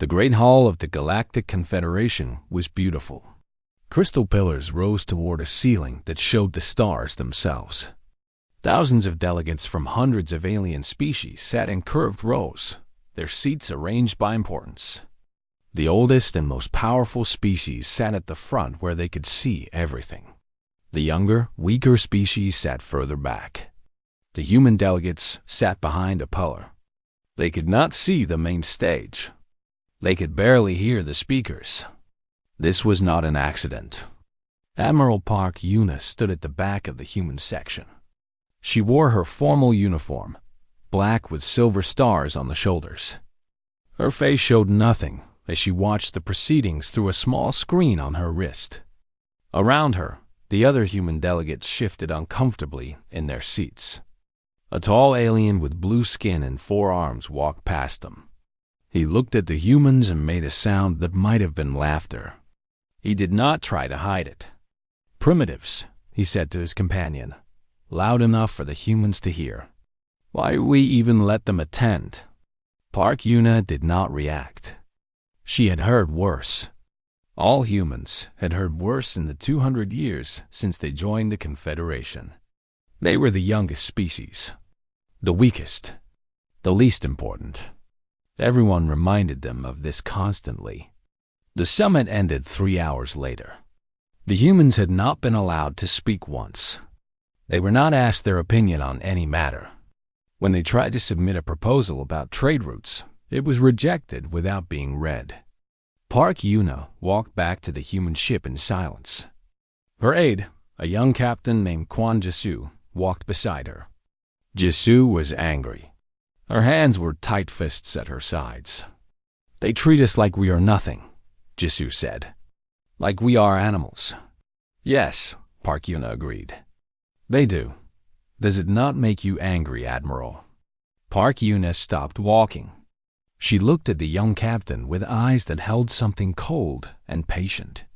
The great hall of the Galactic Confederation was beautiful. Crystal pillars rose toward a ceiling that showed the stars themselves. Thousands of delegates from hundreds of alien species sat in curved rows, their seats arranged by importance. The oldest and most powerful species sat at the front where they could see everything. The younger, weaker species sat further back. The human delegates sat behind a pillar. They could not see the main stage. They could barely hear the speakers. This was not an accident. Admiral Park Yuna stood at the back of the human section. She wore her formal uniform, black with silver stars on the shoulders. Her face showed nothing as she watched the proceedings through a small screen on her wrist. Around her, the other human delegates shifted uncomfortably in their seats. A tall alien with blue skin and 4 arms walked past them. He looked at the humans and made a sound that might have been laughter. He did not try to hide it. "Primitives," he said to his companion, loud enough for the humans to hear. "Why we even let them attend?" Park Yuna did not react. She had heard worse. All humans had heard worse in the 200 years since they joined the Confederation. They were the youngest species, the weakest, the least important. Everyone reminded them of this constantly. The summit ended 3 hours later. The humans had not been allowed to speak once. They were not asked their opinion on any matter. When they tried to submit a proposal about trade routes, it was rejected without being read. Park Yuna walked back to the human ship in silence. Her aide, a young captain named Quan Jisoo, walked beside her. Jisoo was angry. Her hands were tight fists at her sides. "They treat us like we are nothing," Jisoo said. "Like we are animals." "Yes," Park Yuna agreed. "They do. Does it not make you angry, Admiral?" Park Yuna stopped walking. She looked at the young captain with eyes that held something cold and patient.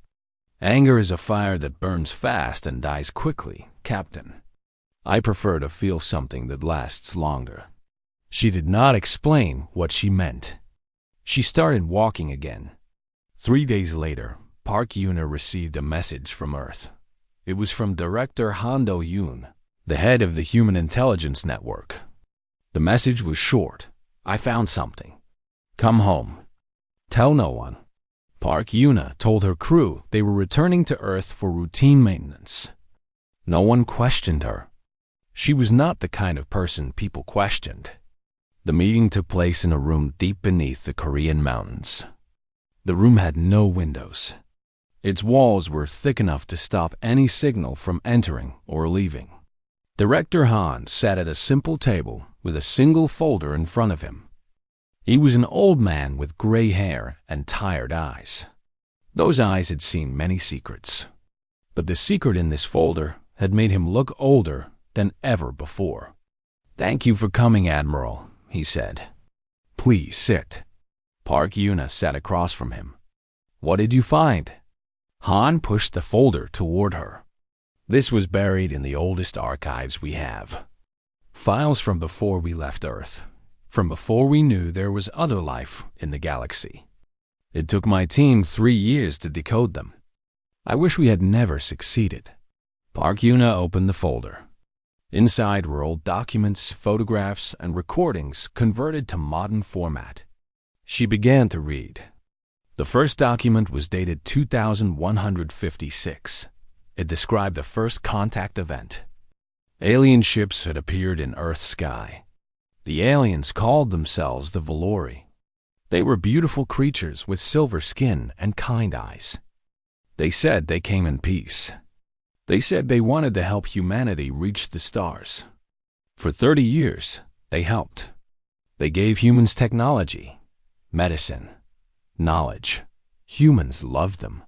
"Anger is a fire that burns fast and dies quickly, Captain. I prefer to feel something that lasts longer." She did not explain what she meant. She started walking again. 3 days later, Park Yuna received a message from Earth. It was from Director Han Do-yoon, the head of the Human Intelligence Network. The message was short. "I found something. Come home. Tell no one." Park Yuna told her crew they were returning to Earth for routine maintenance. No one questioned her. She was not the kind of person people questioned. The meeting took place in a room deep beneath the Korean mountains. The room had no windows. Its walls were thick enough to stop any signal from entering or leaving. Director Han sat at a simple table with a single folder in front of him. He was an old man with gray hair and tired eyes. Those eyes had seen many secrets. But the secret in this folder had made him look older than ever before. "Thank you for coming, Admiral," he said. "Please sit." Park Yuna sat across from him. "What did you find?" Han pushed the folder toward her. "This was buried in the oldest archives we have. Files from before we left Earth, from before we knew there was other life in the galaxy. It took my team 3 years to decode them. I wish we had never succeeded." Park Yuna opened the folder. Inside were old documents, photographs, and recordings converted to modern format. She began to read. The first document was dated 2156. It described the first contact event. Alien ships had appeared in Earth's sky. The aliens called themselves the Valori. They were beautiful creatures with silver skin and kind eyes. They said they came in peace. They said they wanted to help humanity reach the stars. For 30 years, they helped. They gave humans technology, medicine, knowledge. Humans loved them.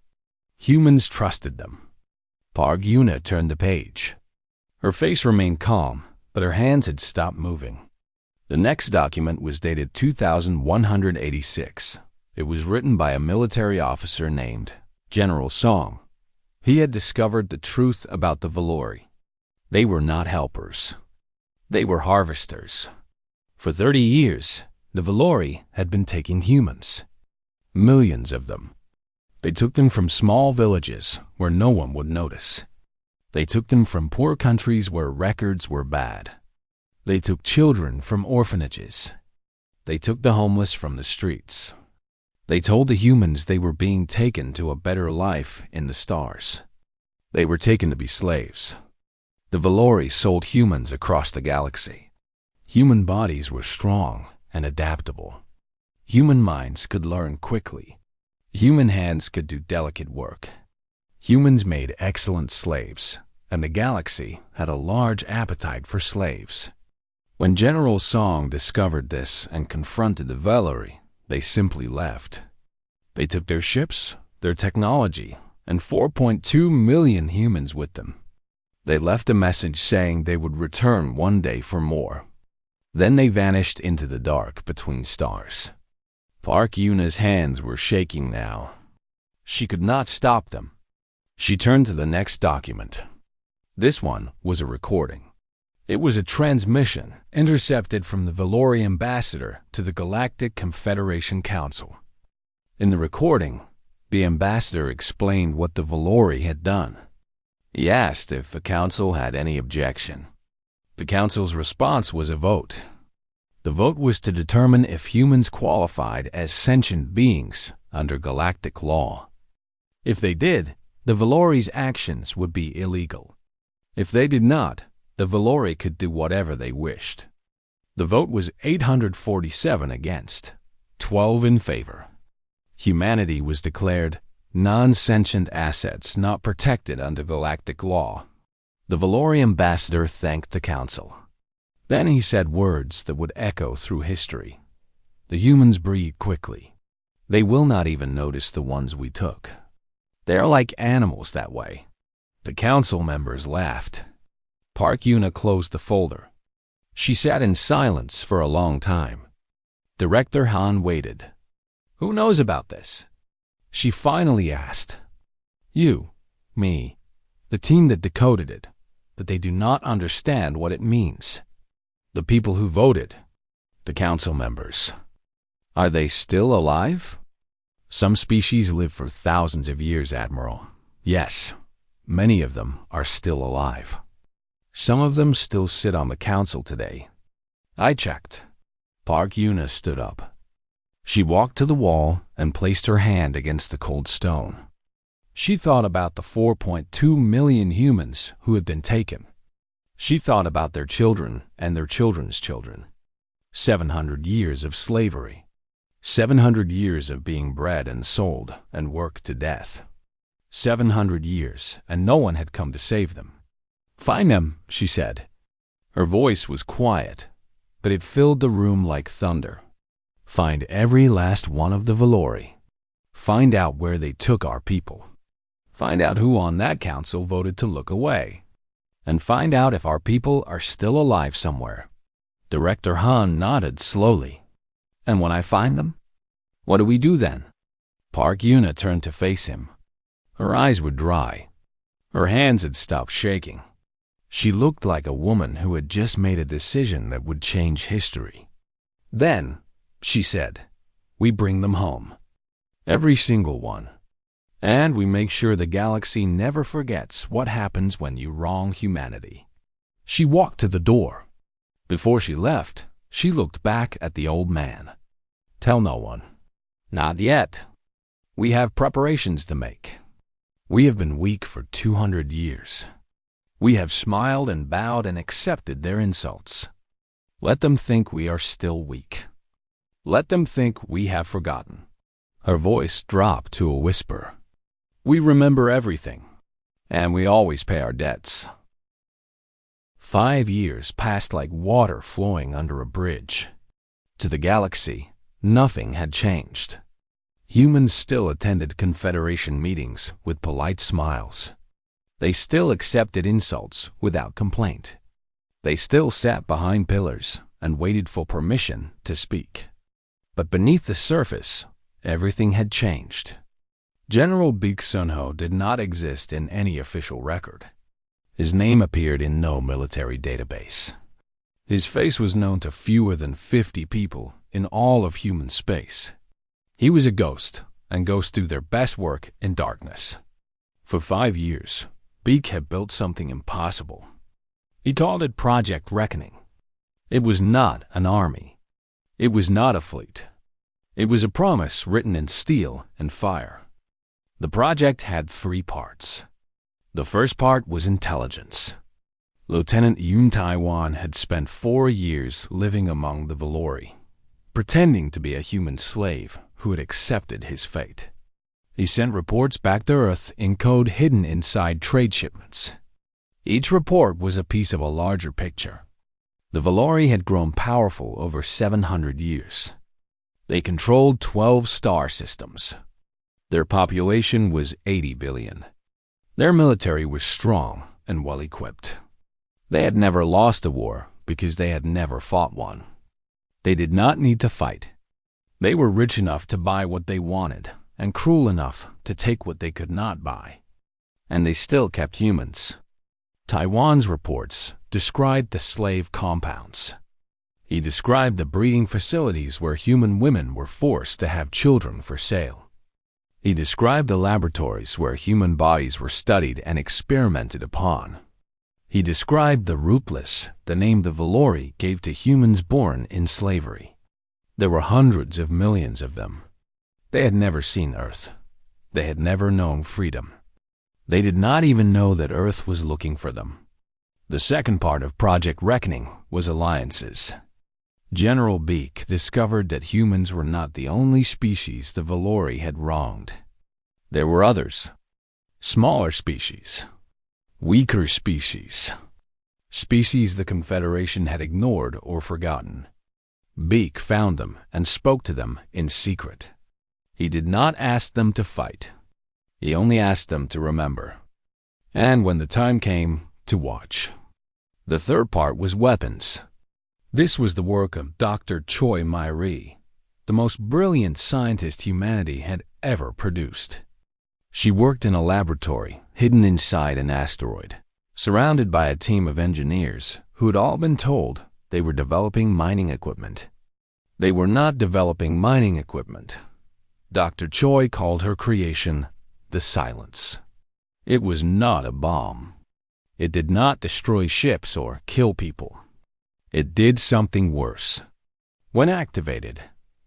Humans trusted them. Park Yuna turned the page. Her face remained calm, but her hands had stopped moving. The next document was dated 2186. It was written by a military officer named General Song. He had discovered the truth about the Valori. They were not helpers. They were harvesters. For 30 years, the Valori had been taking humans. millions of them. They took them from small villages where no one would notice. They took them from poor countries where records were bad. They took children from orphanages. They took the homeless from the streets. They told the humans they were being taken to a better life in the stars. They were taken to be slaves. The Valori sold humans across the galaxy. Human bodies were strong and adaptable. Human minds could learn quickly. Human hands could do delicate work. Humans made excellent slaves, and the galaxy had a large appetite for slaves. When General Song discovered this and confronted the Valori, they simply left. They took their ships, their technology, and 4.2 million humans with them. They left a message saying they would return one day for more. Then they vanished into the dark between stars. Park Yuna's hands were shaking now. She could not stop them. She turned to the next document. This one was a recording. It was a transmission intercepted from the Valori ambassador to the Galactic Confederation Council. In the recording, the ambassador explained what the Valori had done. He asked if the council had any objection. The council's response was a vote. The vote was to determine if humans qualified as sentient beings under galactic law. If they did, the Valori's actions would be illegal. If they did not, the Valori could do whatever they wished. The vote was 847 against, 12 in favor. Humanity was declared non-sentient assets not protected under galactic law. The Valori ambassador thanked the council. Then he said words that would echo through history. The humans breed quickly. They will not even notice the ones we took. They are like animals that way. The council members laughed. Park Yuna closed the folder. She sat in silence for a long time. Director Han waited. Who knows about this? She finally asked. You, me, the team that decoded it, but they do not understand what it means. The people who voted, the council members. Are they still alive? Some species live for thousands of years, Admiral. Yes, many of them are still alive. Some of them still sit on the council today. I checked. Park Yuna stood up. She walked to the wall and placed her hand against the cold stone. She thought about the 4.2 million humans who had been taken. She thought about their children and their children's children. 700 years of slavery. 700 years of being bred and sold and worked to death. 700 years, and no one had come to save them. Find them, she said. Her voice was quiet, but it filled the room like thunder. Find every last one of the Valori. Find out where they took our people. Find out who on that council voted to look away. And find out if our people are still alive somewhere. Director Han nodded slowly. And when I find them, what do we do then? Park Yuna turned to face him. Her eyes were dry. Her hands had stopped shaking. She looked like a woman who had just made a decision that would change history. Then, she said, we bring them home. Every single one. And we make sure the galaxy never forgets what happens when you wrong humanity. She walked to the door. Before she left, she looked back at the old man. Tell no one. Not yet. We have preparations to make. We have been weak for 200 years. We have smiled and bowed and accepted their insults. Let them think we are still weak. Let them think we have forgotten. Her voice dropped to a whisper. We remember everything, and we always pay our debts. 5 years passed like water flowing under a bridge. To the galaxy, nothing had changed. Humans still attended Confederation meetings with polite smiles. They still accepted insults without complaint. They still sat behind pillars and waited for permission to speak. But beneath the surface, everything had changed. General Big Sunho did not exist in any official record. His name appeared in no military database. His face was known to fewer than 50 people in all of human space. He was a ghost, and ghosts do their best work in darkness. For 5 years, Beak had built something impossible. He called it Project Reckoning. It was not an army. It was not a fleet. It was a promise written in steel and fire. The project had 3 parts. The first part was intelligence. Lieutenant Yun Taiwan had spent 4 years living among the Valori, pretending to be a human slave who had accepted his fate. He sent reports back to Earth in code hidden inside trade shipments. Each report was a piece of a larger picture. The Valori had grown powerful over 700 years. They controlled 12 star systems. Their population was 80 billion. Their military was strong and well-equipped. They had never lost a war because they had never fought one. They did not need to fight. They were rich enough to buy what they wanted and cruel enough to take what they could not buy. And they still kept humans. Taiwan's reports described the slave compounds. He described the breeding facilities where human women were forced to have children for sale. He described the laboratories where human bodies were studied and experimented upon. He described the ruthless, the name the Valori gave to humans born in slavery. There were hundreds of millions of them. They had never seen Earth. They had never known freedom. They did not even know that Earth was looking for them. The second part of Project Reckoning was alliances. General Beak discovered that humans were not the only species the Valori had wronged. There were others. Smaller species. Weaker species. Species the Confederation had ignored or forgotten. Beak found them and spoke to them in secret. He did not ask them to fight. He only asked them to remember. And when the time came, to watch. The third part was weapons. This was the work of Dr. Choi Mai-ri, the most brilliant scientist humanity had ever produced. She worked in a laboratory hidden inside an asteroid, surrounded by a team of engineers who had all been told they were developing mining equipment. They were not developing mining equipment. Dr. Choi called her creation the Silence. It was not a bomb. It did not destroy ships or kill people. It did something worse. When activated,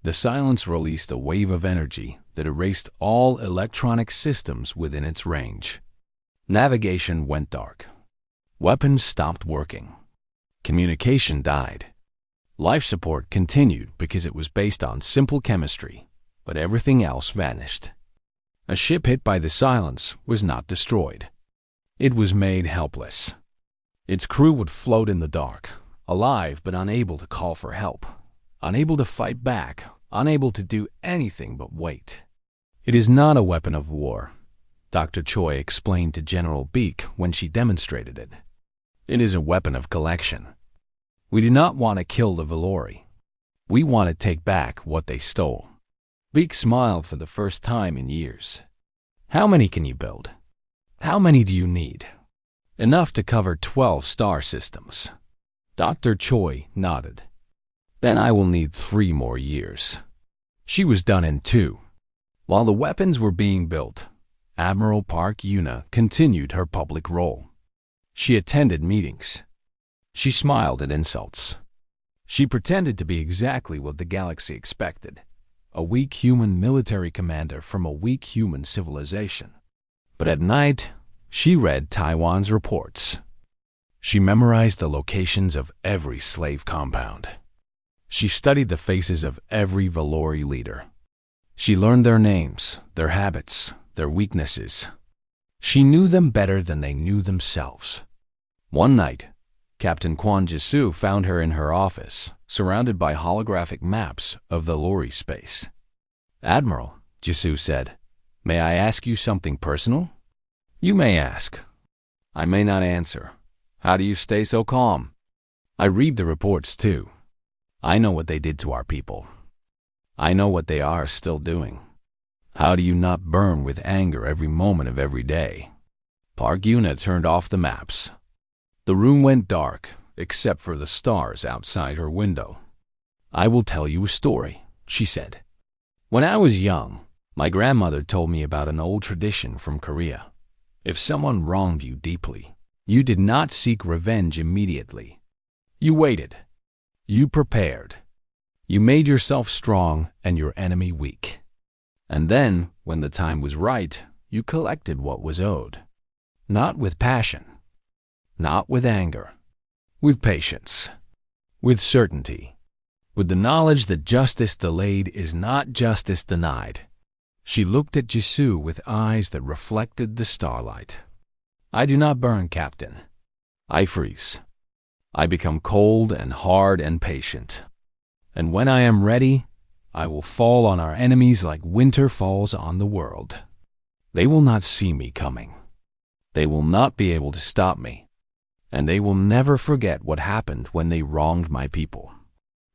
the Silence released a wave of energy that erased all electronic systems within its range. Navigation went dark. Weapons stopped working. Communication died. Life support continued because it was based on simple chemistry, but everything else vanished. A ship hit by the Silence was not destroyed. It was made helpless. Its crew would float in the dark, alive but unable to call for help, unable to fight back, unable to do anything but wait. It is not a weapon of war, Dr. Choi explained to General Beak when she demonstrated it. It is a weapon of collection. We do not want to kill the Valori. We want to take back what they stole. Beak smiled for the first time in years. How many can you build? How many do you need? Enough to cover 12 star systems. Dr. Choi nodded. Then I will need 3 more years. She was done in 2. While the weapons were being built, Admiral Park Yuna continued her public role. She attended meetings. She smiled at insults. She pretended to be exactly what the galaxy expected, a weak human military commander from a weak human civilization. But at night, she read Taiwan's reports. She memorized the locations of every slave compound. She studied the faces of every Valori leader. She learned their names, their habits, their weaknesses. She knew them better than they knew themselves. One night, Captain Quan Jisoo found her in her office, surrounded by holographic maps of the Valori space. "Admiral," Jisoo said, "may I ask you something personal?" "You may ask." "I may not answer. How do you stay so calm?" "I read the reports too. I know what they did to our people. I know what they are still doing. How do you not burn with anger every moment of every day?" Park Yuna turned off the maps. The room went dark, except for the stars outside her window. "I will tell you a story," she said. When I was young, my grandmother told me about an old tradition from Korea. If someone wronged you deeply, you did not seek revenge immediately. You waited. You prepared. You made yourself strong and your enemy weak. And then, when the time was right, you collected what was owed. Not with passion. Not with anger. With patience. With certainty. With the knowledge that justice delayed is not justice denied. She looked at Jisoo with eyes that reflected the starlight. I do not burn, Captain. I freeze. I become cold and hard and patient. And when I am ready, I will fall on our enemies like winter falls on the world. They will not see me coming. They will not be able to stop me. And they will never forget what happened when they wronged my people.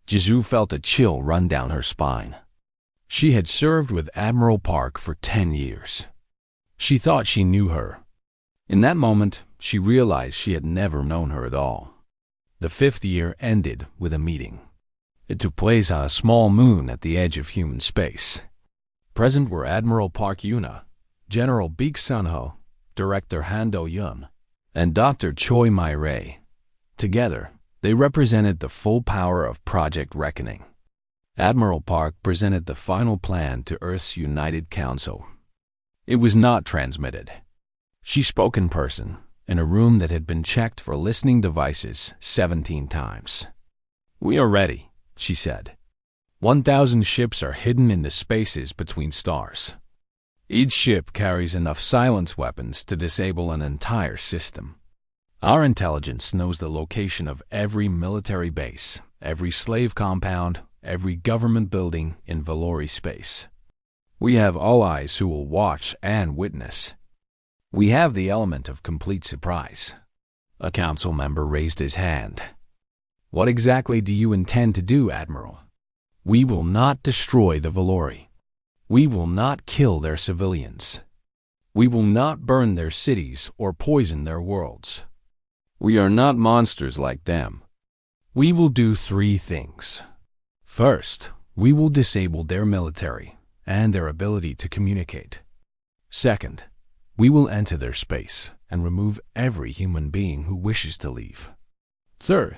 Jisoo felt a chill run down her spine. She had served with Admiral Park for 10 years. She thought she knew her. In that moment, she realized she had never known her at all. The 5th year ended with a meeting. It took place on a small moon at the edge of human space. Present were Admiral Park Yuna, General Baek Sun-ho, Director Han Do-yun, and Dr. Choi Mai-rae. Together, they represented the full power of Project Reckoning. Admiral Park presented the final plan to Earth's United Council. It was not transmitted. She spoke in person, in a room that had been checked for listening devices 17 times. We are ready, she said. 1,000 ships are hidden in the spaces between stars. Each ship carries enough silence weapons to disable an entire system. Our intelligence knows the location of every military base, every slave compound, every government building in Valori space. We have all eyes who will watch and witness. We have the element of complete surprise. A council member raised his hand. What exactly do you intend to do, Admiral? We will not destroy the Valori. We will not kill their civilians. We will not burn their cities or poison their worlds. We are not monsters like them. We will do 3 things. First, we will disable their military and their ability to communicate. Second, we will enter their space and remove every human being who wishes to leave. Third,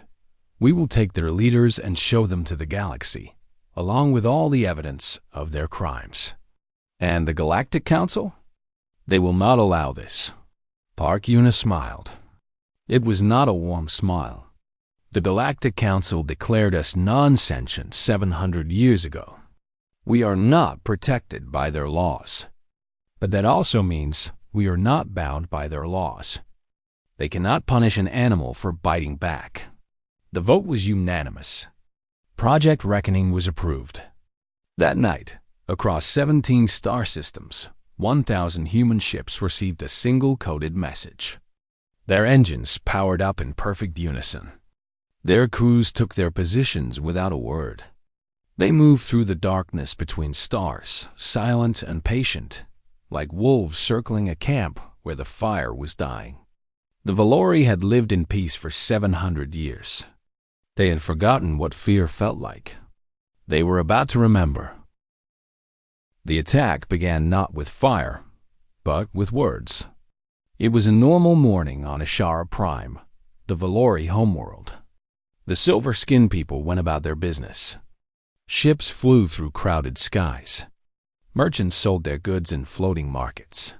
we will take their leaders and show them to the galaxy, along with all the evidence of their crimes. And the Galactic Council? They will not allow this. Park Yuna smiled. It was not a warm smile. The Galactic Council declared us non-sentient 700 years ago. We are not protected by their laws. But that also means we are not bound by their laws. They cannot punish an animal for biting back. The vote was unanimous. Project Reckoning was approved. That night, across 17 star systems, 1,000 human ships received a single coded message. Their engines powered up in perfect unison. Their crews took their positions without a word. They moved through the darkness between stars, silent and patient, like wolves circling a camp where the fire was dying. The Valori had lived in peace for 700 years. They had forgotten what fear felt like. They were about to remember. The attack began not with fire, but with words. It was a normal morning on Ashara Prime, the Valori homeworld. The silver-skinned people went about their business. Ships flew through crowded skies. Merchants sold their goods in floating markets.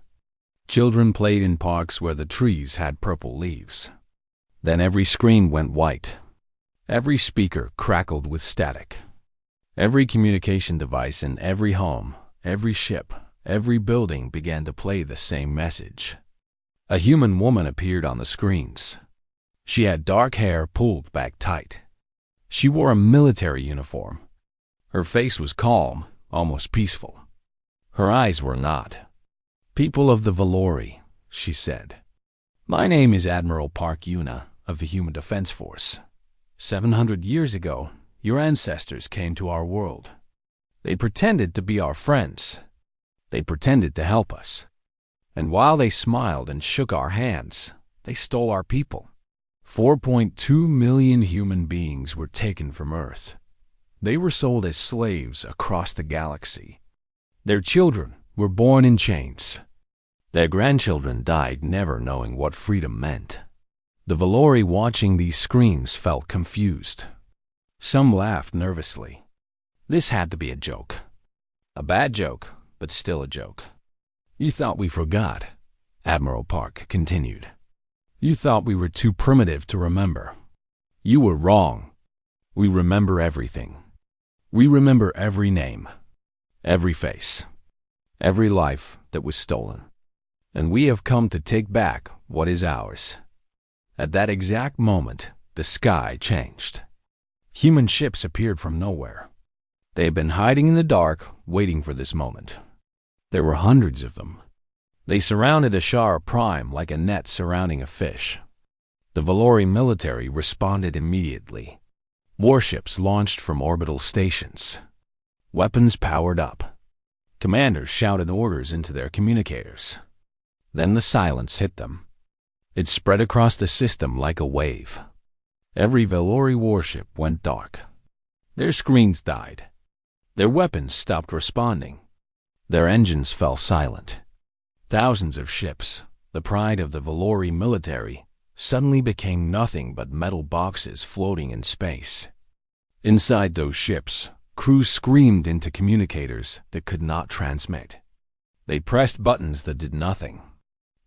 Children played in parks where the trees had purple leaves. Then every screen went white. Every speaker crackled with static. Every communication device in every home, every ship, every building began to play the same message. A human woman appeared on the screens. She had dark hair pulled back tight. She wore a military uniform. Her face was calm, almost peaceful. Her eyes were not. "People of the Valori," she said. "My name is Admiral Park Yuna of the Human Defense Force. 700 years ago, your ancestors came to our world. They pretended to be our friends. They pretended to help us. And while they smiled and shook our hands, they stole our people. 4.2 million human beings were taken from Earth. They were sold as slaves across the galaxy, Their children were born in chains. Their grandchildren died never knowing what freedom meant. The Valori watching these screams felt confused. Some laughed nervously. This had to be a joke. A bad joke, but still a joke. You thought we forgot, Admiral Park continued. You thought we were too primitive to remember. You were wrong. We remember everything. We remember every name, every face, every life that was stolen. And we have come to take back what is ours. At that exact moment, the sky changed. Human ships appeared from nowhere. They had been hiding in the dark, waiting for this moment. There were hundreds of them. They surrounded Ashara Prime like a net surrounding a fish. The Valori military responded immediately. Warships launched from orbital stations. Weapons powered up. Commanders shouted orders into their communicators. Then the silence hit them. It spread across the system like a wave. Every Valori warship went dark. Their screens died. Their weapons stopped responding. Their engines fell silent. Thousands of ships, the pride of the Valori military, suddenly became nothing but metal boxes floating in space. Inside those ships, crews screamed into communicators that could not transmit. They pressed buttons that did nothing.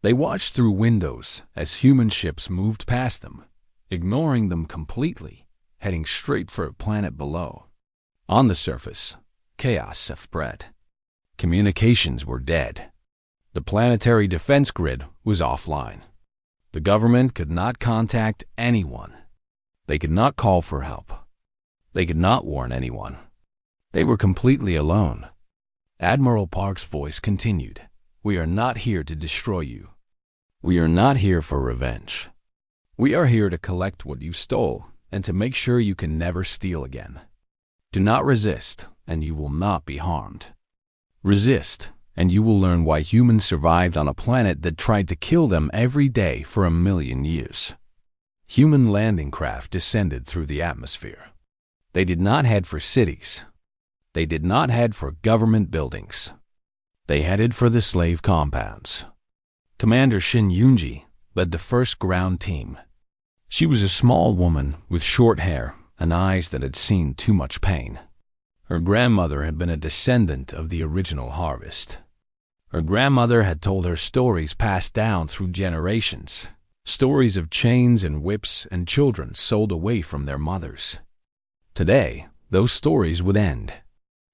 They watched through windows as human ships moved past them, ignoring them completely, heading straight for a planet below. On the surface, chaos spread. Communications were dead. The planetary defense grid was offline. The government could not contact anyone. They could not call for help. They could not warn anyone. They were completely alone. Admiral Park's voice continued. We are not here to destroy you. We are not here for revenge. We are here to collect what you stole and to make sure you can never steal again. Do not resist, and you will not be harmed. Resist, and you will learn why humans survived on a planet that tried to kill them every day for 1,000,000 years. Human landing craft descended through the atmosphere. They did not head for cities. They did not head for government buildings. They headed for the slave compounds. Commander Shin Yunji led the first ground team. She was a small woman with short hair and eyes that had seen too much pain. Her grandmother had been a descendant of the original harvest. Her grandmother had told her stories passed down through generations, stories of chains and whips and children sold away from their mothers. Today, those stories would end.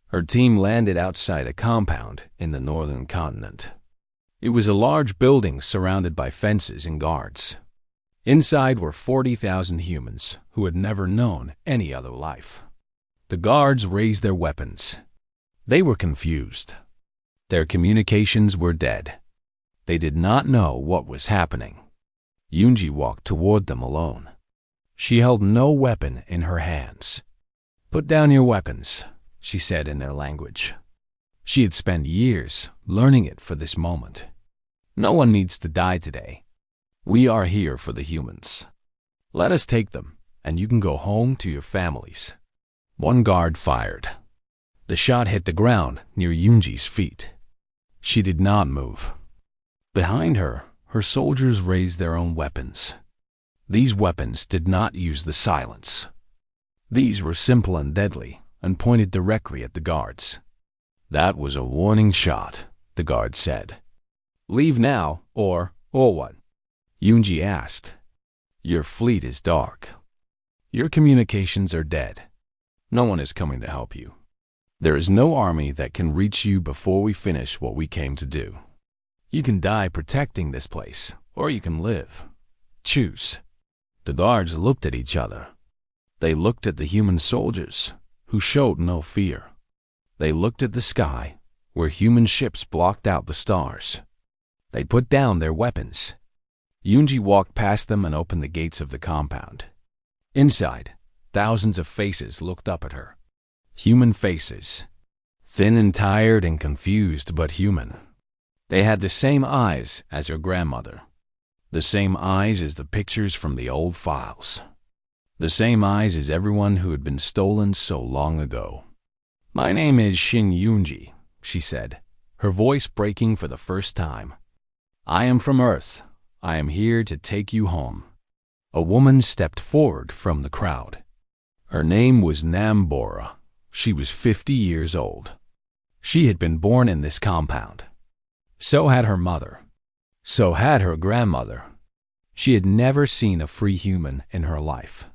Her team landed outside a compound in the northern continent. It was a large building surrounded by fences and guards. Inside were 40,000 humans who had never known any other life. The guards raised their weapons. They were confused. Their communications were dead. They did not know what was happening. Yunji walked toward them alone. She held no weapon in her hands. Put down your weapons, she said in their language. She had spent years learning it for this moment. No one needs to die today. We are here for the humans. Let us take them, and you can go home to your families. One guard fired. The shot hit the ground near Yunji's feet. She did not move. Behind her, her soldiers raised their own weapons. These weapons did not use the silence. These were simple and deadly, and pointed directly at the guards. That was a warning shot, the guard said. Leave now, or what? Yunji asked. Your fleet is dark. Your communications are dead. No one is coming to help you. There is no army that can reach you before we finish what we came to do. You can die protecting this place, or you can live. Choose. The guards looked at each other. They looked at the human soldiers, who showed no fear. They looked at the sky, where human ships blocked out the stars. They put down their weapons. Yunji walked past them and opened the gates of the compound. Inside, thousands of faces looked up at her. Human faces. Thin and tired and confused, but human. They had the same eyes as her grandmother. The same eyes as the pictures from the old files. The same eyes as everyone who had been stolen so long ago. My name is Shin Yunji, she said, her voice breaking for the first time. "I am from Earth. I am here to take you home." A woman stepped forward from the crowd. Her name was Nambora. She was 50 years old. She had been born in this compound. So had her mother. So had her grandmother. She had never seen a free human in her life.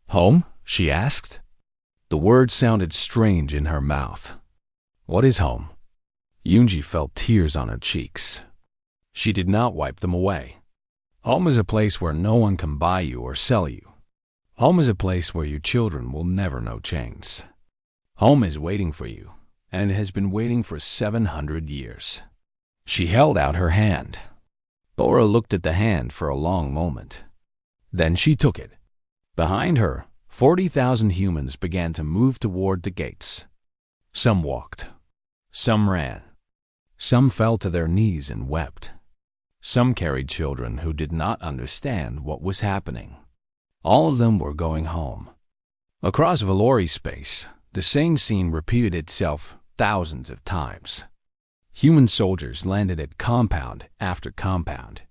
"Home?" she asked. The word sounded strange in her mouth. "What is home?" Yunji felt tears on her cheeks. She did not wipe them away. Home is a place where no one can buy you or sell you. Home is a place where your children will never know chains. Home is waiting for you, and it has been waiting for 700 years. She held out her hand. Bora looked at the hand for a long moment. Then she took it. Behind her, 40,000 humans began to move toward the gates. Some walked. Some ran. Some fell to their knees and wept. Some carried children who did not understand what was happening. All of them were going home. Across Valori space, the same scene repeated itself thousands of times. Human soldiers landed at compound after compound.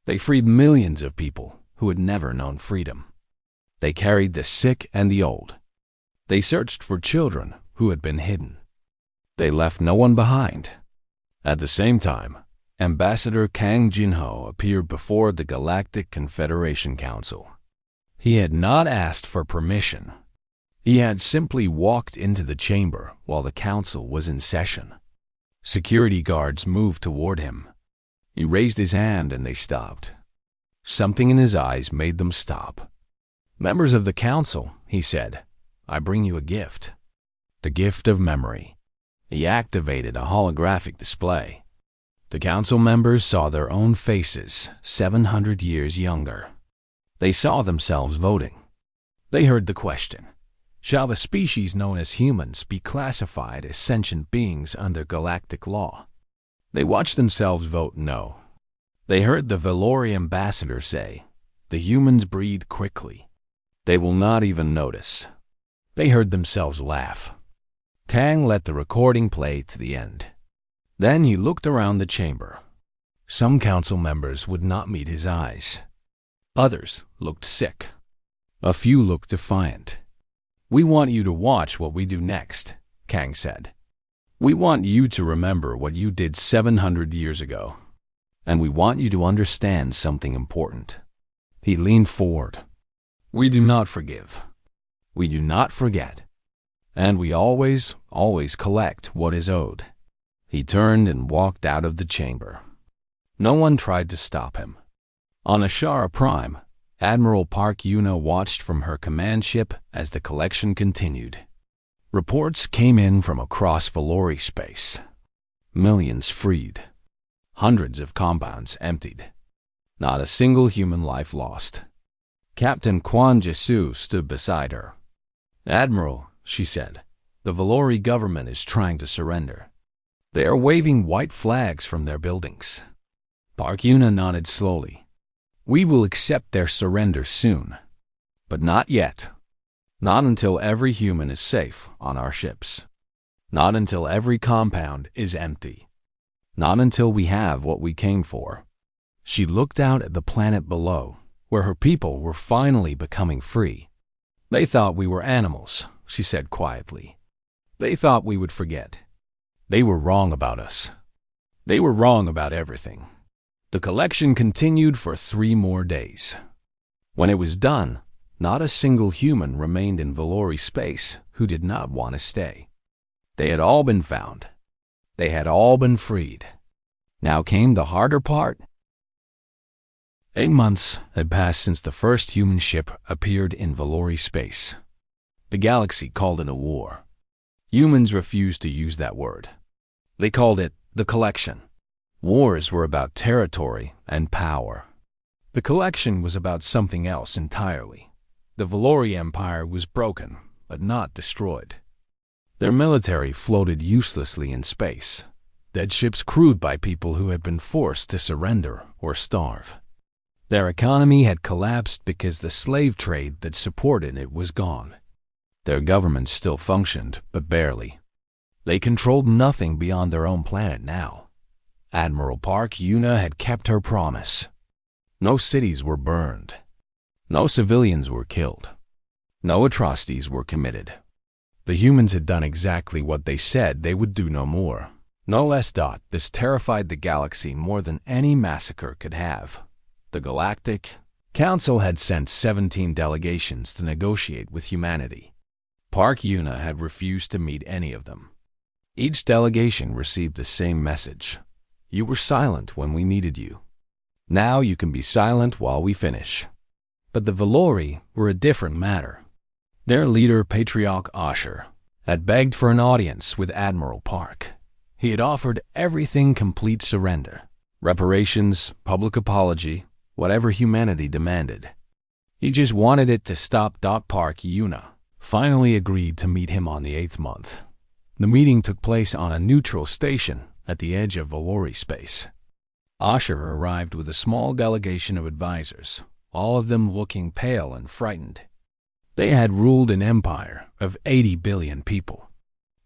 They freed millions of people who had never known freedom. They carried the sick and the old. They searched for children who had been hidden. They left no one behind. At the same time, Ambassador Kang Jinho appeared before the Galactic Confederation Council. He had not asked for permission. He had simply walked into the chamber while the council was in session. Security guards moved toward him. He raised his hand and they stopped. Something in his eyes made them stop. "Members of the council," he said, "I bring you a gift. The gift of memory." He activated a holographic display. The council members saw their own faces 700 years younger. They saw themselves voting. They heard the question, "Shall the species known as humans be classified as sentient beings under galactic law?" They watched themselves vote no. They heard the Valori ambassador say, "The humans breed quickly. They will not even notice." They heard themselves laugh. Kang let the recording play to the end. Then he looked around the chamber. Some council members would not meet his eyes. Others looked sick. A few looked defiant. "We want you to watch what we do next," Kang said. "We want you to remember what you did 700 years ago. And we want you to understand something important." He leaned forward. "We do not forgive. We do not forget. And we always collect what is owed." He turned and walked out of the chamber. No one tried to stop him. On Ashara Prime, Admiral Park Yuna watched from her command ship as the collection continued. Reports came in from across Valori space. Millions freed. Hundreds of compounds emptied. Not a single human life lost. Captain Quan Jesu stood beside her. "Admiral," she said, "the Valori government is trying to surrender. They are waving white flags from their buildings." Park Yuna nodded slowly. "We will accept their surrender soon. But not yet. Not until every human is safe on our ships. Not until every compound is empty. Not until we have what we came for." She looked out at the planet below, where her people were finally becoming free. "They thought we were animals," she said quietly. "They thought we would forget. They were wrong about us. They were wrong about everything." The collection continued for 3 more days. When it was done, not a single human remained in Valori space who did not want to stay. They had all been found. They had all been freed. Now came the harder part. 8 months had passed since the first human ship appeared in Valori space. The galaxy called it a war. Humans refused to use that word. They called it the collection. Wars were about territory and power. The collection was about something else entirely. The Valori Empire was broken, but not destroyed. Their military floated uselessly in space, dead ships crewed by people who had been forced to surrender or starve. Their economy had collapsed because the slave trade that supported it was gone. Their government still functioned, but barely. They controlled nothing beyond their own planet now. Admiral Park Yuna had kept her promise. No cities were burned. No civilians were killed. No atrocities were committed. The humans had done exactly what they said they would do, no more. No less. This terrified the galaxy more than any massacre could have. The Galactic Council had sent 17 delegations to negotiate with humanity. Park Yuna had refused to meet any of them. Each delegation received the same message. You were silent when we needed you. Now you can be silent while we finish. But the Valori were a different matter. Their leader, Patriarch Asher, had begged for an audience with Admiral Park. He had offered everything: complete surrender, reparations, public apology, whatever humanity demanded. He just wanted it to stop. Park Yuna finally agreed to meet him on the 8th month. The meeting took place on a neutral station at the edge of Valori space. Asher arrived with a small delegation of advisors, all of them looking pale and frightened. They had ruled an empire of 80 billion people.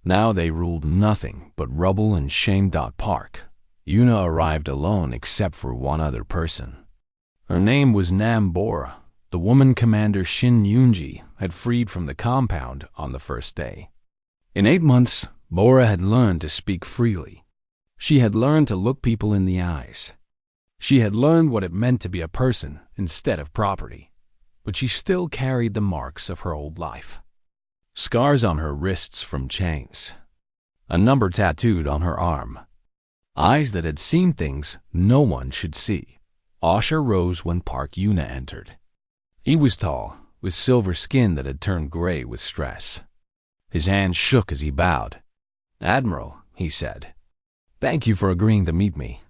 Now they ruled nothing but rubble and shame. Park Yuna arrived alone except for one other person. Her name was Bora. The woman Commander Shin Yunji had freed from the compound on the first day. In 8 months, Bora had learned to speak freely. She had learned to look people in the eyes. She had learned what it meant to be a person instead of property. But she still carried the marks of her old life. Scars on her wrists from chains. A number tattooed on her arm. Eyes that had seen things no one should see. Asher rose when Park Yuna entered. He was tall, with silver skin that had turned gray with stress. His hand shook as he bowed. Admiral, he said, thank you for agreeing to meet me.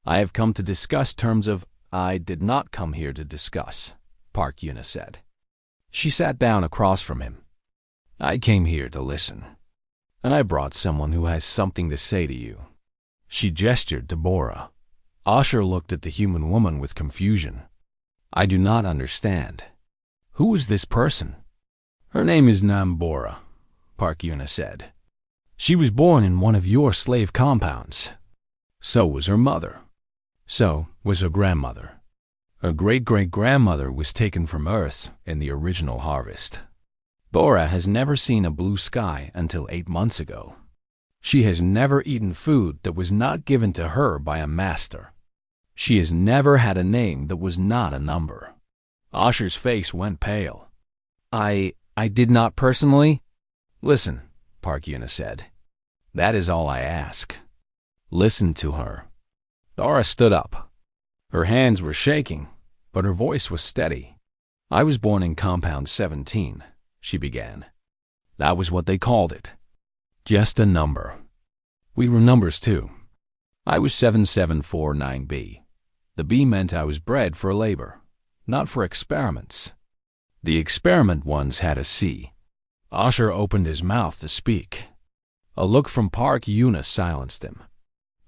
I have come to discuss terms of... I did not come here to discuss, Park Yuna said. She sat down across from him. I came here to listen. And I brought someone who has something to say to you. She gestured to Bora. Asher looked at the human woman with confusion. I do not understand. Who is this person? Her name is Bora, Park Yuna said. She was born in one of your slave compounds. So was her mother. So was her grandmother. Her great-great-grandmother was taken from Earth in the original harvest. Bora has never seen a blue sky until 8 months ago. She has never eaten food that was not given to her by a master. She has never had a name that was not a number. Asher's face went pale. I did not personally... Listen, Park Yuna said. That is all I ask. Listen to her. Dora stood up. Her hands were shaking, but her voice was steady. I was born in Compound 17, she began. That was what they called it. Just a number. We were numbers too. I was 7749B. The B meant I was bred for labor, not for experiments. The experiment ones had a C. Asher opened his mouth to speak. A look from Park Yuna silenced him.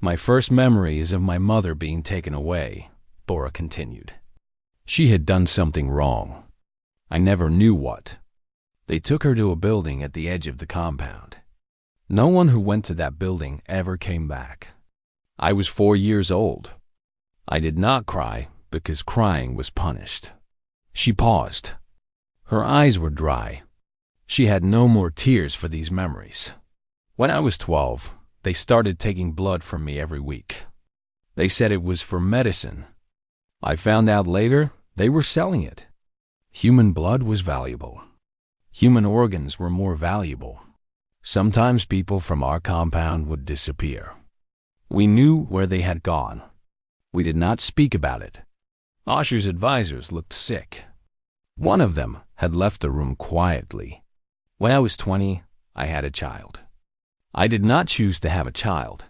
My first memory is of my mother being taken away, Bora continued. She had done something wrong. I never knew what. They took her to a building at the edge of the compound. No one who went to that building ever came back. I was 4 years old. I did not cry because crying was punished. She paused. Her eyes were dry. She had no more tears for these memories. When I was 12, they started taking blood from me every week. They said it was for medicine. I found out later they were selling it. Human blood was valuable. Human organs were more valuable. Sometimes people from our compound would disappear. We knew where they had gone. We did not speak about it. Asher's advisors looked sick. One of them had left the room quietly. When I was 20, I had a child. I did not choose to have a child.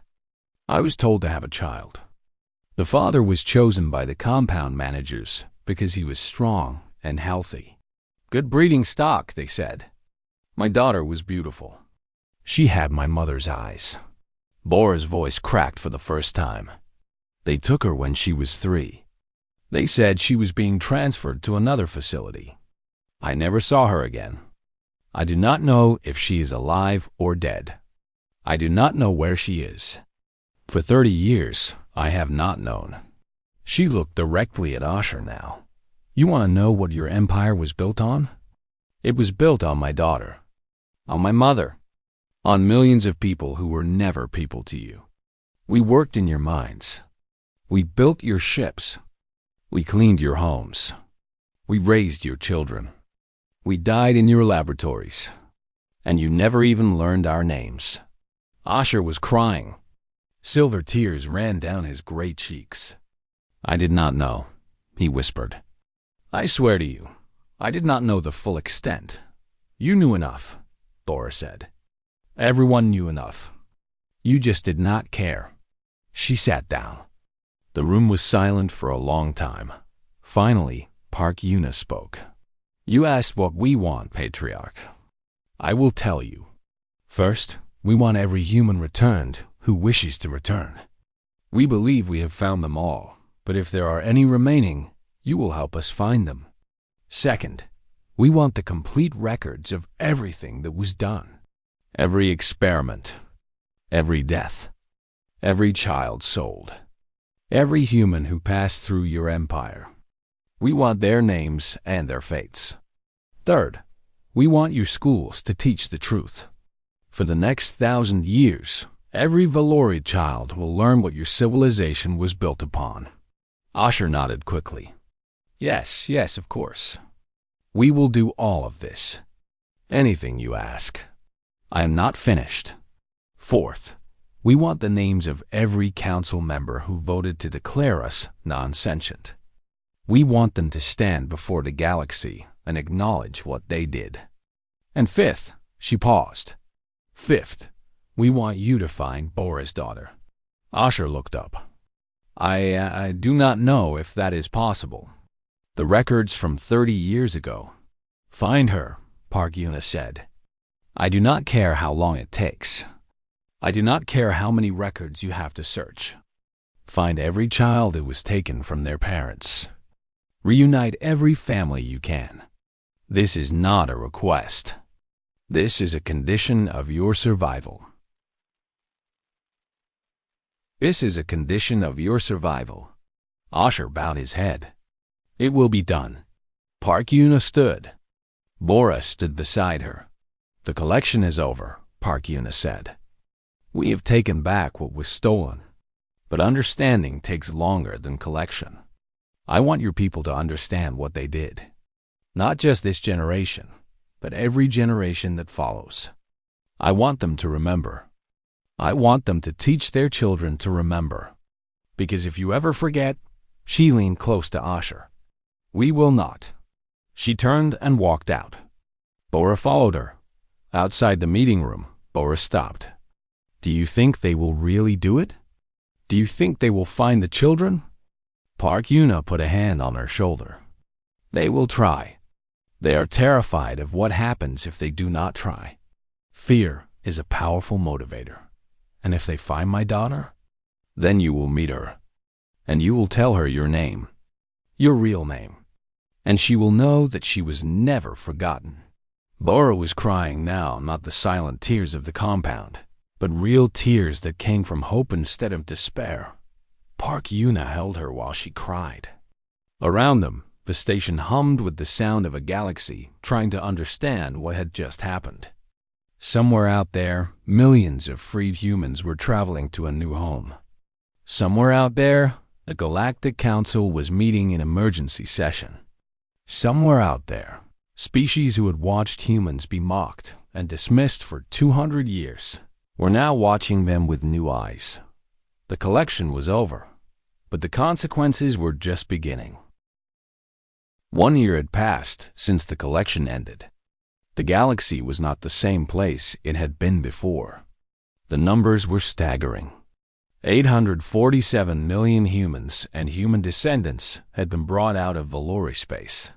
I was told to have a child. The father was chosen by the compound managers because he was strong and healthy. Good breeding stock, they said. My daughter was beautiful. She had my mother's eyes. Bora's voice cracked for the first time. They took her when she was 3. They said she was being transferred to another facility. I never saw her again. I do not know if she is alive or dead. I do not know where she is. For 30 years, I have not known. She looked directly at Asher now. You want to know what your empire was built on? It was built on my daughter. On my mother. On millions of people who were never people to you. We worked in your mines. We built your ships. We cleaned your homes. We raised your children. We died in your laboratories. And you never even learned our names. Asher was crying. Silver tears ran down his gray cheeks. I did not know, he whispered. I swear to you, I did not know the full extent. You knew enough, Bora said. Everyone knew enough. You just did not care. She sat down. The room was silent for a long time. Finally, Park Yuna spoke. You asked what we want, Patriarch. I will tell you. First, we want every human returned who wishes to return. We believe we have found them all, but if there are any remaining, you will help us find them. Second, we want the complete records of everything that was done. Every experiment, every death, every child sold, every human who passed through your empire. We want their names and their fates. Third, we want your schools to teach the truth. For the next 1,000 years, every Valori child will learn what your civilization was built upon. Asher nodded quickly. Yes, of course. We will do all of this. Anything you ask. I am not finished. Fourth, we want the names of every council member who voted to declare us non-sentient. We want them to stand before the galaxy and acknowledge what they did. And fifth, she paused. Fifth, we want you to find Bora's daughter. Asher looked up. I do not know if that is possible. The records from 30 years ago. Find her, Park Yuna said. I do not care how long it takes. I do not care how many records you have to search. Find every child who was taken from their parents. Reunite every family you can. This is not a request. This is a condition of your survival. This is a condition of your survival. Asher bowed his head. It will be done. Park Yuna stood. Bora stood beside her. The collection is over, Park Yuna said. We have taken back what was stolen, but understanding takes longer than collection. I want your people to understand what they did. Not just this generation, but every generation that follows. I want them to remember. I want them to teach their children to remember. Because if you ever forget, she leaned close to Asher. We will not. She turned and walked out. Bora followed her. Outside the meeting room, Bora stopped. Do you think they will really do it? Do you think they will find the children? Park Yuna put a hand on her shoulder. They will try. They are terrified of what happens if they do not try. Fear is a powerful motivator. And if they find my daughter, then you will meet her. And you will tell her your name, your real name. And she will know that she was never forgotten. Bora was crying now, not the silent tears of the compound, but real tears that came from hope instead of despair. Park Yuna held her while she cried. Around them, the station hummed with the sound of a galaxy trying to understand what had just happened. Somewhere out there, millions of freed humans were traveling to a new home. Somewhere out there, the Galactic Council was meeting in emergency session. Somewhere out there, species who had watched humans be mocked and dismissed for 200 years were now watching them with new eyes. The collection was over, but the consequences were just beginning. 1 year had passed since the collection ended. The galaxy was not the same place it had been before. The numbers were staggering. 847 million humans and human descendants had been brought out of Valori space.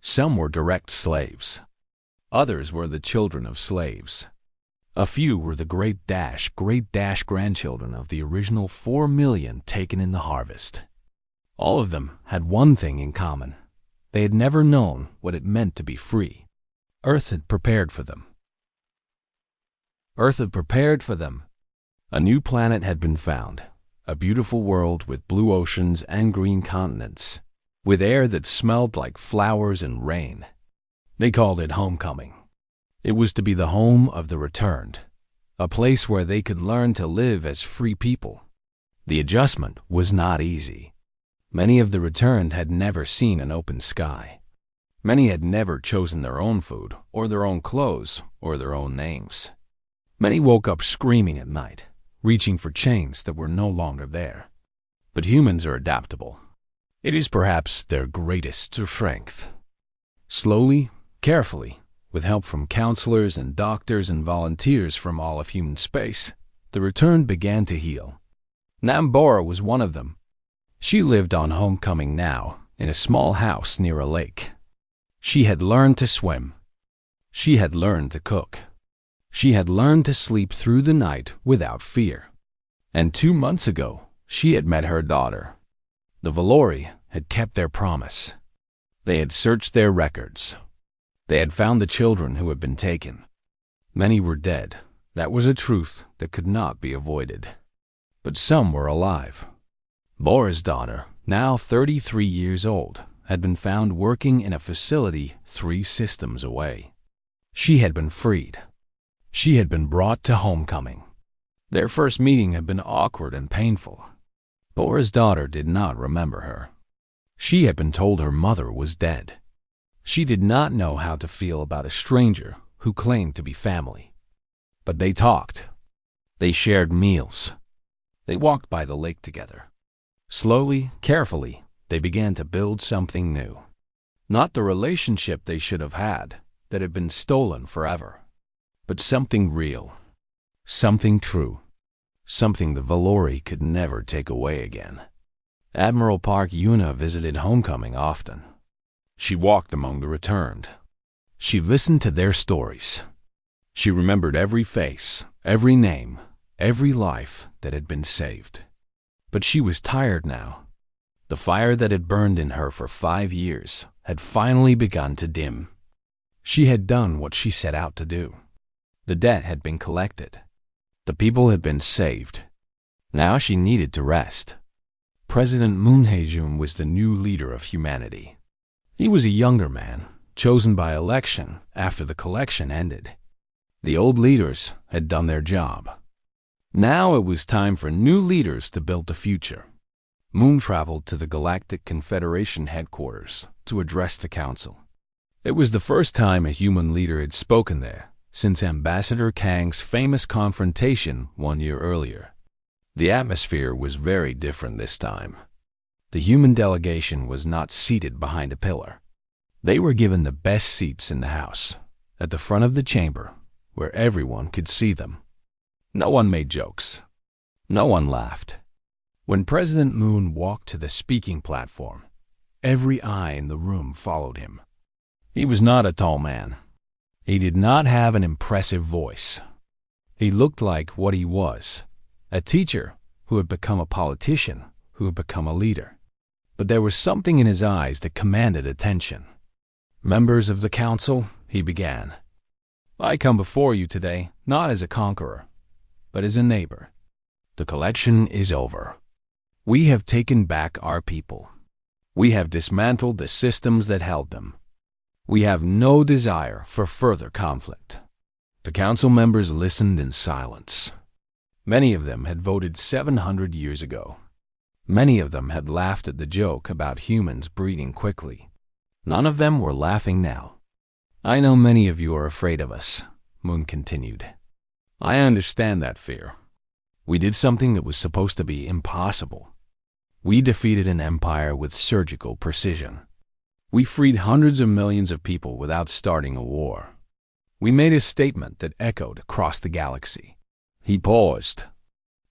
Some were direct slaves. Others were the children of slaves. A few were the great dash grandchildren of the original 4 million taken in the harvest. All of them had one thing in common. They had never known what it meant to be free. Earth had prepared for them. Earth had prepared for them. A new planet had been found, a beautiful world with blue oceans and green continents, with air that smelled like flowers and rain. They called it homecoming. It was to be the home of the returned, a place where they could learn to live as free people. The adjustment was not easy. Many of the returned had never seen an open sky. Many had never chosen their own food, or their own clothes, or their own names. Many woke up screaming at night, reaching for chains that were no longer there. But humans are adaptable. It is perhaps their greatest strength. Slowly, carefully, with help from counselors and doctors and volunteers from all of human space, the returned began to heal. Nambora was one of them. She lived on homecoming now, in a small house near a lake. She had learned to swim. She had learned to cook. She had learned to sleep through the night without fear. And 2 months ago, she had met her daughter. The Valori had kept their promise. They had searched their records. They had found the children who had been taken. Many were dead. That was a truth that could not be avoided. But some were alive. Bora's daughter, now 33 years old, had been found working in a facility 3 systems away. She had been freed. She had been brought to homecoming. Their first meeting had been awkward and painful. Bora's daughter did not remember her. She had been told her mother was dead. She did not know how to feel about a stranger who claimed to be family. But they talked. They shared meals. They walked by the lake together. Slowly, carefully, they began to build something new. Not the relationship they should have had, that had been stolen forever. But something real, something true, something the Valori could never take away again. Admiral Park Yuna visited homecoming often. She walked among the returned. She listened to their stories. She remembered every face, every name, every life that had been saved. But she was tired now. The fire that had burned in her for 5 years had finally begun to dim. She had done what she set out to do. The debt had been collected. The people had been saved. Now she needed to rest. President Moon Hae-jun was the new leader of humanity. He was a younger man, chosen by election after the collection ended. The old leaders had done their job. Now it was time for new leaders to build the future. Moon traveled to the Galactic Confederation headquarters to address the council. It was the first time a human leader had spoken there since Ambassador Kang's famous confrontation 1 year earlier. The atmosphere was very different this time. The human delegation was not seated behind a pillar. They were given the best seats in the house, at the front of the chamber, where everyone could see them. No one made jokes. No one laughed. When President Moon walked to the speaking platform, every eye in the room followed him. He was not a tall man. He did not have an impressive voice. He looked like what he was, a teacher who had become a politician, who had become a leader. But there was something in his eyes that commanded attention. "Members of the council," he began, "I come before you today not as a conqueror, but as a neighbor. The collection is over. We have taken back our people. We have dismantled the systems that held them. We have no desire for further conflict." The council members listened in silence. Many of them had voted 700 years ago. Many of them had laughed at the joke about humans breeding quickly. None of them were laughing now. "I know many of you are afraid of us," Moon continued. "I understand that fear. We did something that was supposed to be impossible. We defeated an empire with surgical precision. We freed hundreds of millions of people without starting a war. We made a statement that echoed across the galaxy." He paused.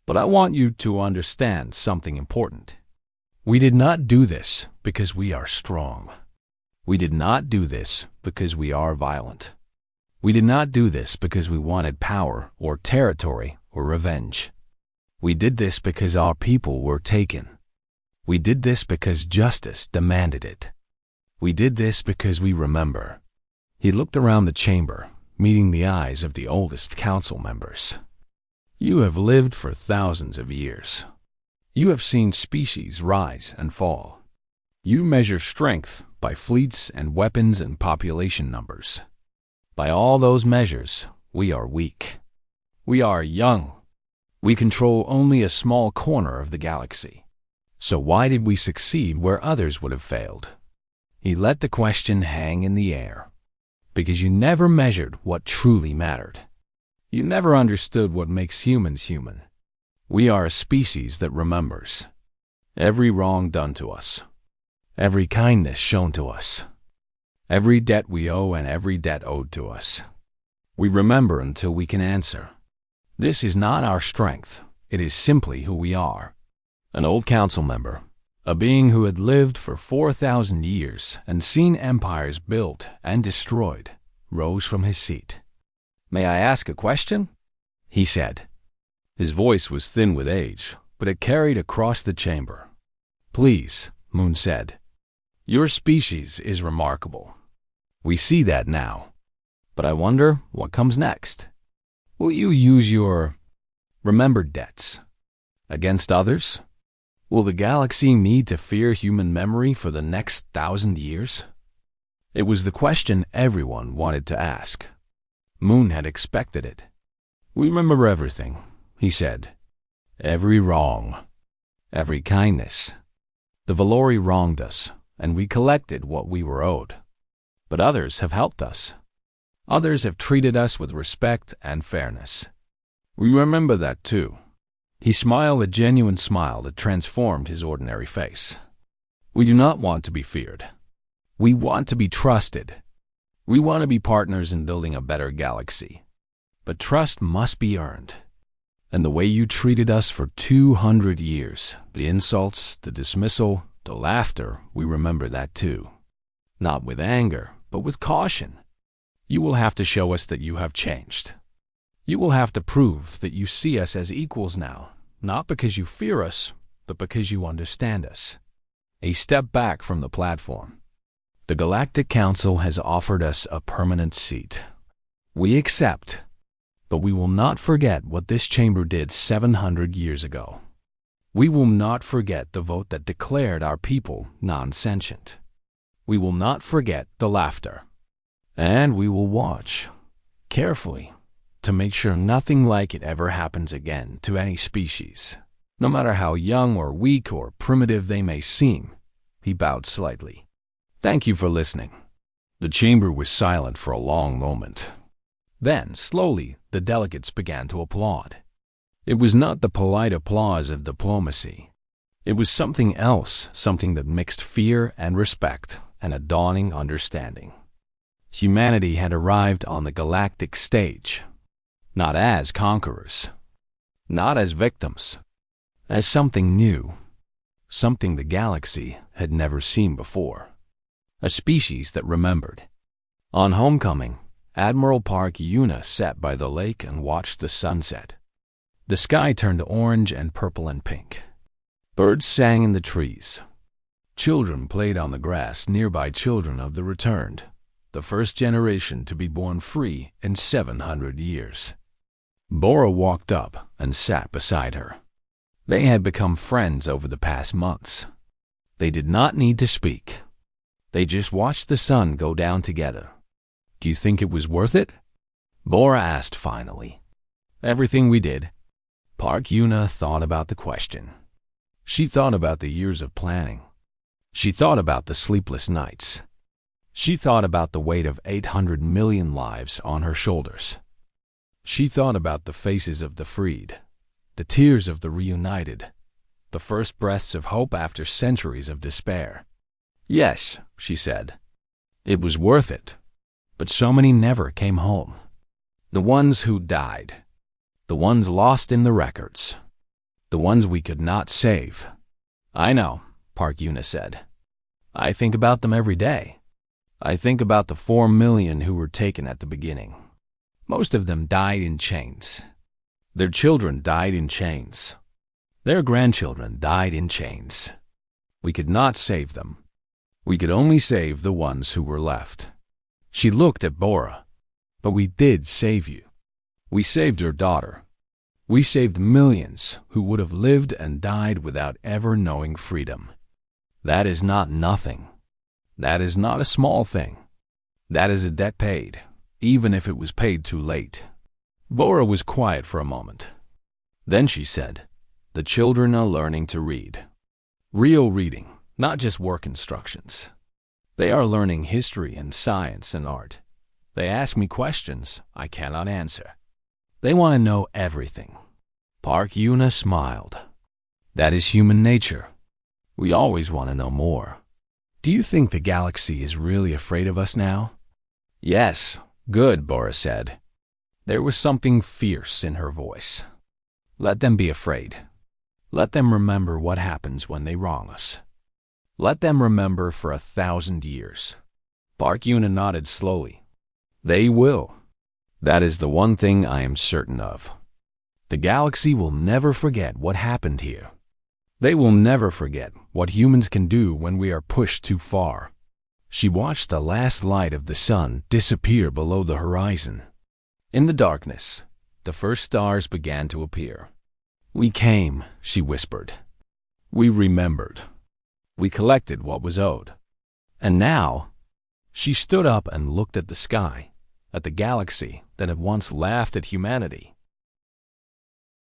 "But I want you to understand something important. We did not do this because we are strong. We did not do this because we are violent. We did not do this because we wanted power or territory or revenge. We did this because our people were taken. We did this because justice demanded it. We did this because we remember." He looked around the chamber, meeting the eyes of the oldest council members. You have lived for thousands of years. You have seen species rise and fall. You measure strength by fleets and weapons and population numbers. By all those measures, we are weak. We are young. We control only a small corner of the galaxy. So why did we succeed where others would have failed? He let the question hang in the air. Because you never measured what truly mattered. You never understood what makes humans human. We are a species that remembers. Every wrong done to us. Every kindness shown to us. Every debt we owe and every debt owed to us. We remember until we can answer. This is not our strength. It is simply who we are. An old council member, a being who had lived for 4,000 years and seen empires built and destroyed, rose from his seat. "May I ask a question?" he said. His voice was thin with age, but it carried across the chamber. "Please," Moon said. "Your species is remarkable. We see that now. But I wonder what comes next. Will you use your remembered debts against others? Will the galaxy need to fear human memory for the next 1,000 years?" It was the question everyone wanted to ask. Moon had expected it. "We remember everything," he said. "Every wrong. Every kindness. The Valori wronged us, and we collected what we were owed. But others have helped us. Others have treated us with respect and fairness. We remember that too." He smiled a genuine smile that transformed his ordinary face. "We do not want to be feared. We want to be trusted. We want to be partners in building a better galaxy. But trust must be earned. And the way you treated us for 200 years, the insults, the dismissal, the laughter, we remember that too. Not with anger, but with caution. You will have to show us that you have changed. You will have to prove that you see us as equals now, not because you fear us, but because you understand us." He stepped back from the platform. "The Galactic Council has offered us a permanent seat. We accept, but we will not forget what this chamber did 700 years ago. We will not forget the vote that declared our people non-sentient. We will not forget the laughter. And we will watch, carefully, to make sure nothing like it ever happens again to any species, no matter how young or weak or primitive they may seem." He bowed slightly. "Thank you for listening." The chamber was silent for a long moment. Then, slowly, the delegates began to applaud. It was not the polite applause of diplomacy. It was something else, something that mixed fear and respect and a dawning understanding. Humanity had arrived on the galactic stage, not as conquerors, not as victims, as something new, something the galaxy had never seen before. A species that remembered. On homecoming, Admiral Park Yuna sat by the lake and watched the sunset. The sky turned orange and purple and pink. Birds sang in the trees. Children played on the grass nearby, children of the returned, the first generation to be born free in 700 years. Bora walked up and sat beside her. They had become friends over the past months. They did not need to speak. They just watched the sun go down together. "Do you think it was worth it?" Bora asked finally. "Everything we did." Park Yuna thought about the question. She thought about the years of planning. She thought about the sleepless nights. She thought about the weight of 800 million lives on her shoulders. She thought about the faces of the freed, the tears of the reunited, the first breaths of hope after centuries of despair. "Yes," she said, "it was worth it. But so many never came home. The ones who died. The ones lost in the records. The ones we could not save." "I know," Park Yuna said. "I think about them every day. I think about the 4 million who were taken at the beginning. Most of them died in chains. Their children died in chains. Their grandchildren died in chains. We could not save them. We could only save the ones who were left." She looked at Bora. But we did save you. We saved your daughter. We saved millions who would have lived and died without ever knowing freedom. That is not nothing. That is not a small thing. That is a debt paid, even if it was paid too late." Bora was quiet for a moment. Then she said, "The children are learning to read. Real reading, not just work instructions. They are learning history and science and art. They ask me questions I cannot answer. They want to know everything." Park Yuna smiled. "That is human nature. We always want to know more. Do you think the galaxy is really afraid of us now?" "Yes, good," Bora said. There was something fierce in her voice. "Let them be afraid. Let them remember what happens when they wrong us. Let them remember for 1,000 years." Park Yuna nodded slowly. "They will. That is the one thing I am certain of. The galaxy will never forget what happened here. They will never forget what humans can do when we are pushed too far." She watched the last light of the sun disappear below the horizon. In the darkness, the first stars began to appear. "We came," she whispered. "We remembered. We collected what was owed. And now," she stood up and looked at the sky, at the galaxy that had once laughed at humanity.